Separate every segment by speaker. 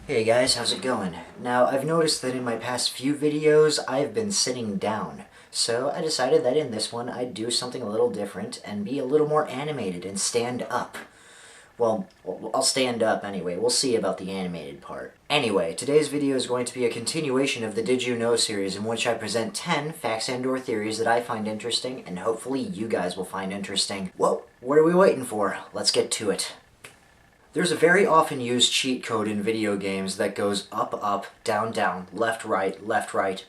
Speaker 1: Hey guys, how's it going? Now, I've noticed that in my past few videos, I've been sitting down. So I decided that in this one, I'd do something a little different and be a little more animated and stand up. Well, I'll stand up anyway. We'll see about the animated part. Anyway, today's video is going to be a continuation of the Did You Know series in which I present 10 facts and/or theories that I find interesting and hopefully you guys will find interesting. Well, what are we waiting for? Let's get to it. There's a very often used cheat code in video games that goes up, up, down, down, left, right,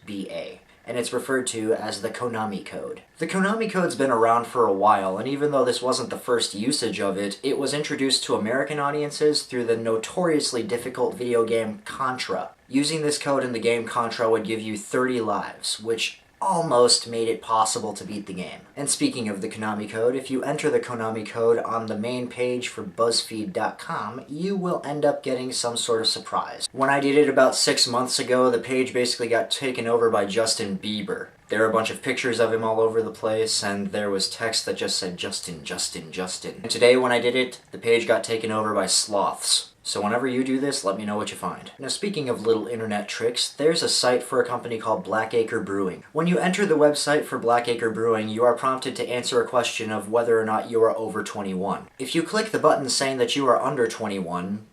Speaker 1: BA. And it's referred to as the Konami code. The Konami code's been around for a while, and even though this wasn't the first usage of it, it was introduced to American audiences through the notoriously difficult video game Contra. Using this code in the game Contra would give you 30 lives, which almost made it possible to beat the game. And speaking of the Konami code, if you enter the Konami code on the main page for BuzzFeed.com, you will end up getting some sort of surprise. When I did it about 6 months ago, the page basically got taken over by Justin Bieber. There were a bunch of pictures of him all over the place, and there was text that just said Justin, Justin, Justin. And today when I did it, the page got taken over by sloths. So whenever you do this, let me know what you find. Now speaking of little internet tricks, there's a site for a company called Blackacre Brewing. When you enter the website for Blackacre Brewing, you are prompted to answer a question of whether or not you are over 21. If you click the button saying that you are under 21,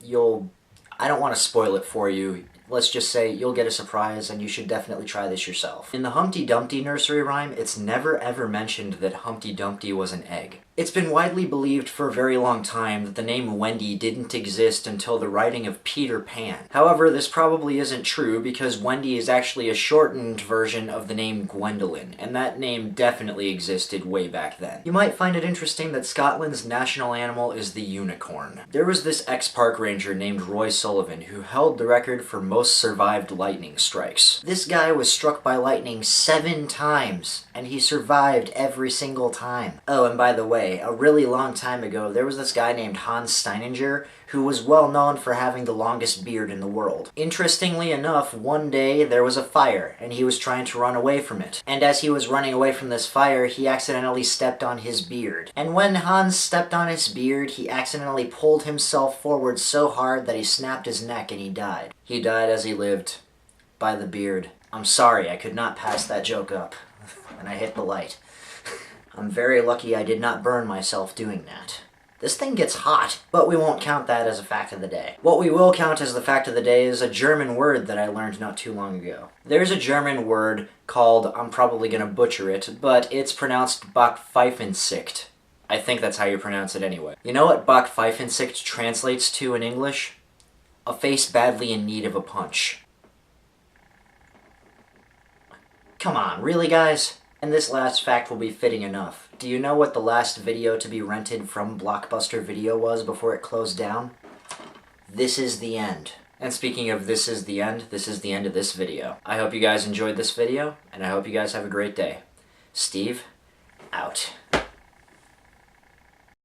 Speaker 1: I don't want to spoil it for you. Let's just say you'll get a surprise and you should definitely try this yourself. In the Humpty Dumpty nursery rhyme, it's never ever mentioned that Humpty Dumpty was an egg. It's been widely believed for a very long time that the name Wendy didn't exist until the writing of Peter Pan. However, this probably isn't true because Wendy is actually a shortened version of the name Gwendolyn, and that name definitely existed way back then. You might find it interesting that Scotland's national animal is the unicorn. There was this ex-park ranger named Roy Sullivan who held the record for most survived lightning strikes. This guy was struck by lightning 7 times, and he survived every single time. Oh, and by the way, a really long time ago, there was this guy named Hans Steininger who was well known for having the longest beard in the world. Interestingly enough, one day there was a fire, and he was trying to run away from it. And as he was running away from this fire, he accidentally stepped on his beard. And when Hans stepped on his beard, he accidentally pulled himself forward so hard that he snapped his neck and he died. He died as he lived, by the beard. I'm sorry, I could not pass that joke up. And I hit the light. I'm very lucky I did not burn myself doing that. This thing gets hot, but we won't count that as a fact of the day. What we will count as the fact of the day is a German word that I learned not too long ago. There's a German word called, I'm probably gonna butcher it, but it's pronounced Backpfeifensicht. I think that's how you pronounce it anyway. You know what Backpfeifensicht translates to in English? A face badly in need of a punch. Come on, really guys? And this last fact will be fitting enough. Do you know what the last video to be rented from Blockbuster Video was before it closed down? This is the end. And speaking of this is the end of this video. I hope you guys enjoyed this video, and I hope you guys have a great day. Steve, out.